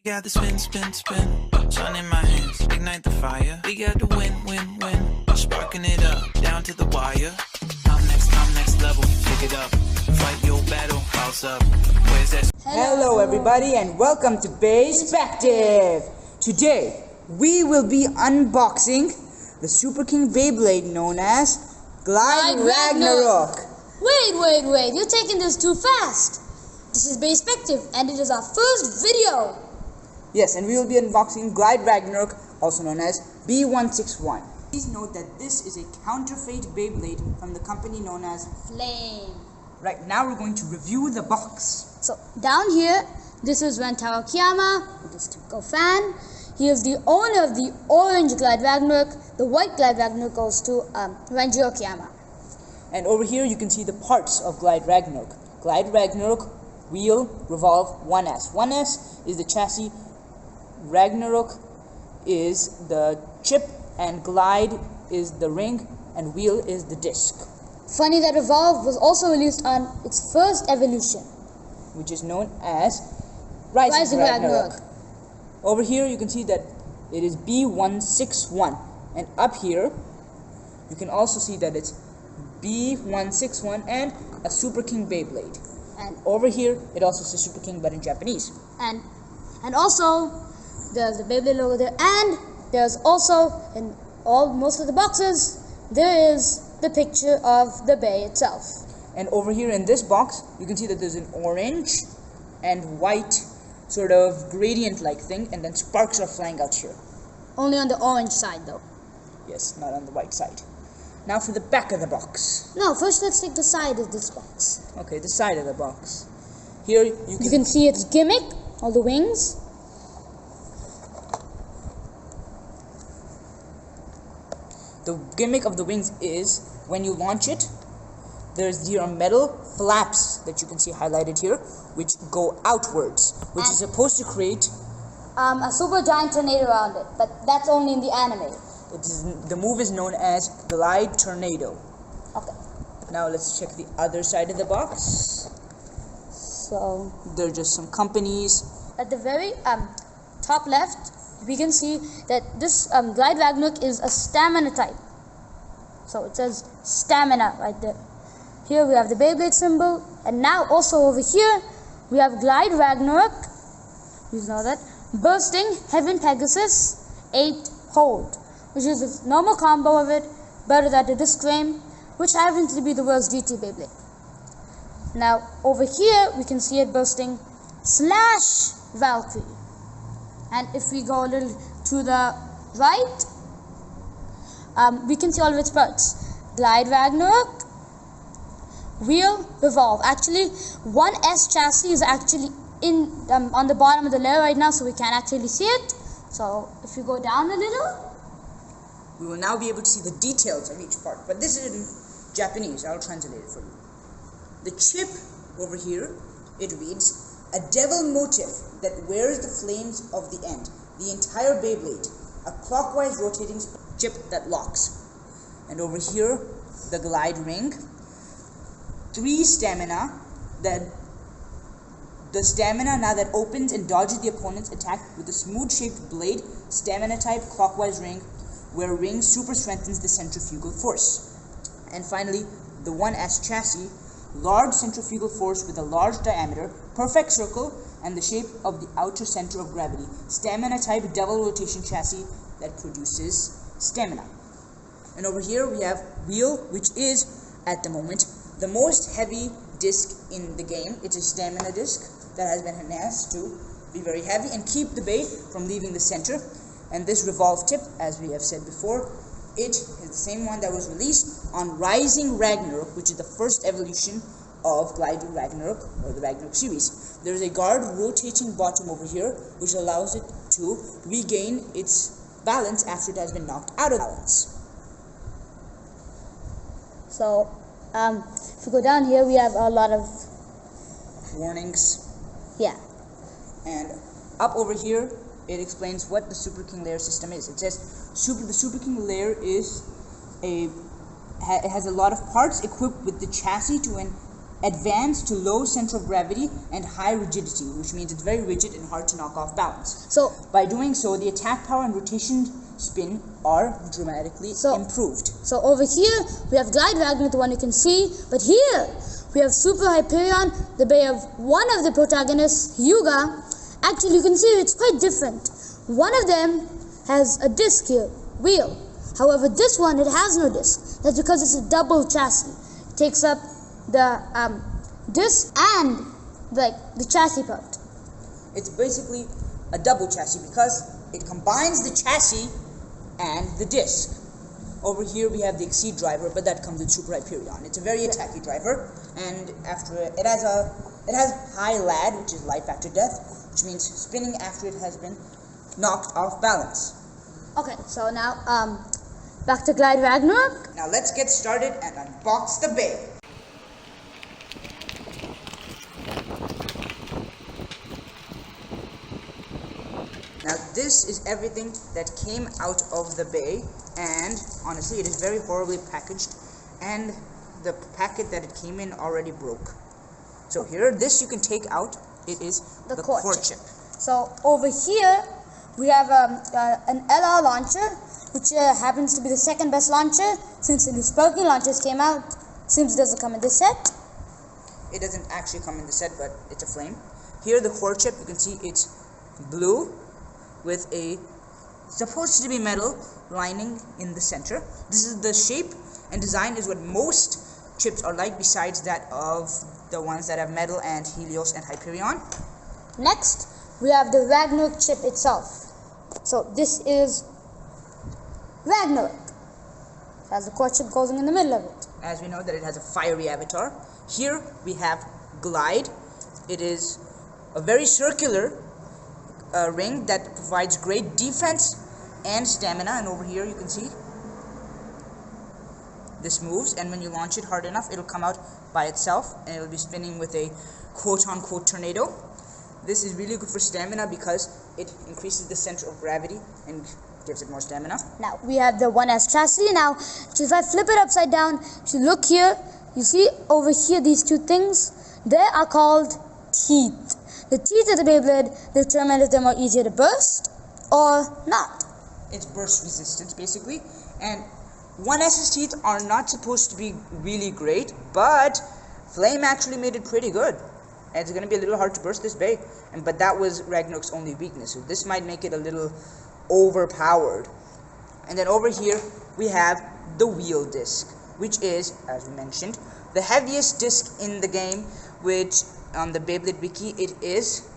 We got the spin, spin, spin. Sun in my hands, ignite the fire. We got the win, win, win. Sparking it up, down to the wire. I'm next level. Pick it up, fight your battle. House up. Where's that? Hello everybody and welcome to BeySpective. Today we will be unboxing the Superking Beyblade known as Glide Ragnarok. Wait, you're taking this too fast. This is BeySpective and it is our first video. Yes, and we will be unboxing Glide Ragnarok, also known as B161. Please note that this is a counterfeit Beyblade from the company known as Flame. Right, now we're going to review the box. So down here, this is Rantaro Kiyama, who is a typical fan. He is the owner of the orange Glide Ragnarok. The white Glide Ragnarok goes to Ragnaruk Kiyama. And over here you can see the parts of Glide Ragnarok. Glide Ragnarok Wheel Revolve 1S. 1S is the chassis, Ragnarok is the chip, and Glide is the ring, and Wheel is the disc. Funny that Revolve was also released on its first evolution, which is known as Rising Ragnarok. Over here you can see that it is B161, and up here you can also see that it's B161 and a Superking Beyblade. And over here it also says Superking but in Japanese. And also there's the Beyblade logo there, and there's also in most of the boxes there is the picture of the bay itself. And over here in this box you can see that there's an orange and white sort of gradient like thing, and then sparks are flying out here. Only on the orange side though. Yes, not on the white side. Now for the back of the box. No, first let's take the side of this box. Okay, the side of the box. Here you can see its gimmick, all the wings. The gimmick of the wings is when you launch it, there's here metal flaps that you can see highlighted here, which go outwards, which is supposed to create a super giant tornado around it, but that's only in the anime. The move is known as Glide Tornado. Okay. Now let's check the other side of the box. So there are just some companies. At the very top left, we can see that this Glide Ragnarok is a stamina type. So it says stamina right there. Here we have the Beyblade symbol, and now also over here we have Glide Ragnarok. You know that bursting Heaven Pegasus 8 hold, which is a normal combo of it, better than the disc frame, which happens to be the world's GT Beyblade. Now over here we can see it bursting Slash Valkyrie. And if we go a little to the right, we can see all of its parts. Glide Ragnarok, Wheel Revolve. Actually, 1S chassis is actually in on the bottom of the layer right now, so we can't actually see it. So if you go down a little, we will now be able to see the details of each part. But this is in Japanese. I'll translate it for you. The chip over here, it reads, a devil motif that wears the flames of the end. The entire Beyblade, a clockwise rotating chip that locks. And over here, the glide ring, 3 stamina, the stamina now that opens and dodges the opponent's attack with a smooth shaped blade, stamina type clockwise ring, where ring super strengthens the centrifugal force. And finally, the 1S chassis, large centrifugal force with a large diameter, perfect circle, and the shape of the outer center of gravity. Stamina type double rotation chassis that produces stamina. And over here we have Wheel, which is, at the moment, the most heavy disc in the game. It's a stamina disc that has been enhanced to be very heavy and keep the bay from leaving the center. And this revolve tip, as we have said before, it is the same one that was released on Rising Ragnarok, which is the first evolution of Glide Ragnarok, or the Ragnarok series. There is a guard rotating bottom over here, which allows it to regain its balance after it has been knocked out of balance. So, if you go down here, we have a lot of warnings. Yeah. And up over here, it explains what the Superking layer system is. It says the Superking layer is it has a lot of parts equipped with the chassis to advanced to low center of gravity and high rigidity, which means it's very rigid and hard to knock off balance. So By doing so, the attack power and rotation spin are dramatically improved. So over here we have Glide Ragnarok, the one you can see, but here we have Super Hyperion, the bay of one of the protagonists, Hyuga. Actually, you can see it's quite different. One of them has a disc here, wheel. However, this one, it has no disc. That's because it's a double chassis. It takes up the disc and the chassis part. It's basically a double chassis because it combines the chassis and the disc. Over here we have the Exceed driver, but that comes with Super Hyperion. It's a very attacky driver, and after it has high LAD, which is life after death, which means spinning after it has been knocked off balance. Okay, so now back to Glide Ragnarok. Now let's get started and unbox the bay. Now this is everything that came out of the bay, and honestly it is very horribly packaged, and the packet that it came in already broke. So here, this you can take out. It is the core chip. So over here we have an LR launcher, which happens to be the second best launcher since the new Superking launchers came out. Seems it doesn't come in this set. It doesn't actually come in the set, but it's a flame. Here the core chip, you can see it's blue with a supposed to be metal lining in the center. This is the shape and design is what most chips are like, besides that of the ones that have metal and Helios and Hyperion. Next we have the Ragnarok chip itself. So this is Ragnarok. It has the core chip going in the middle of it. As we know that it has a fiery avatar. Here we have Glide. It is a very circular ring that provides great defense and stamina, and over here you can see this moves, and when you launch it hard enough it'll come out by itself and it'll be spinning with a quote-unquote tornado. This is really good for stamina because it increases the center of gravity and gives it more stamina. Now we have the 1S chassis. Now if I flip it upside down, if you look here, you see over here these two things, they are called teeth. The teeth of the Beyblade determine if they're more easier to burst or not. It's burst resistance basically, and 1S's teeth are not supposed to be really great, but Flame actually made it pretty good. And it's going to be a little hard to burst this bay, but that was Ragnarok's only weakness, so this might make it a little overpowered. And then over here we have the wheel disc, which is, as we mentioned, the heaviest disc in the game, which on the Beyblade wiki it is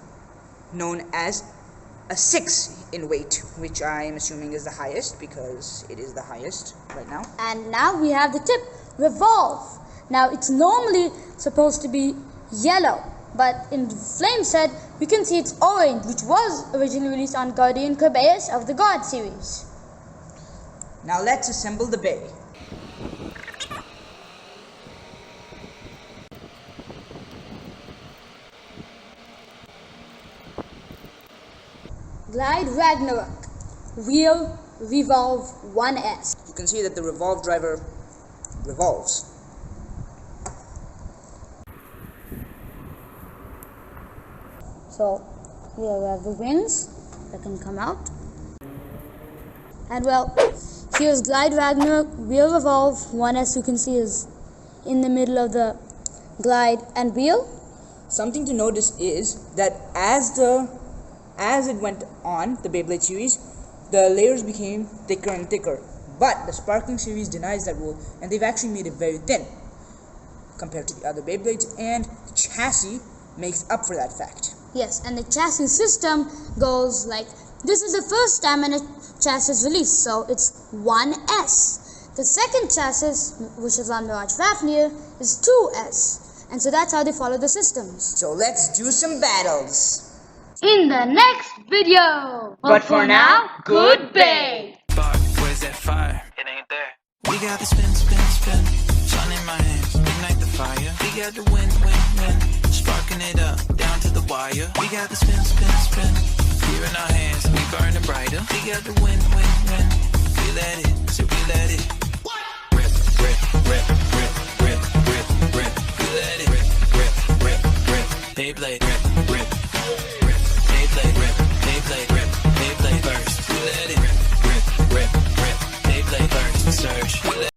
known as a 6 in weight, which I am assuming is the highest because it is the highest right now. And now we have the tip, Revolve. Now it's normally supposed to be yellow, but in the Flame set we can see it's orange, which was originally released on Guardian Corbeus of the God series. Now let's assemble the bay. Glide Ragnarok Wheel Revolve 1S. You can see that the Revolve driver revolves. So here we have the wings that can come out. And well, here's Glide Ragnarok Wheel Revolve 1S. You can see is in the middle of the glide and wheel. Something to notice is that as it went on, the Beyblade series, the layers became thicker and thicker. But the Sparking series denies that rule, and they've actually made it very thin compared to the other Beyblades, and the chassis makes up for that fact. Yes, and the chassis system goes like, this is the first stamina chassis released, so it's 1S. The second chassis, which is on Mirage Fafnir, is 2S. And so that's how they follow the systems. So let's do some battles. In the next video. But for now, goodbye. Spark, where's that fire? It ain't there. We got the spin, spin, spin. Sun in my hands, ignite the fire. We got the win, win, win. Sparking it up, down to the wire. We got the spin, spin, spin. Here in our hands, we burning brighter. We got the win, win, win. We let it, so we let it. Rip, rip, rip, rip, rip, rip, rip. We let it. Beyblade.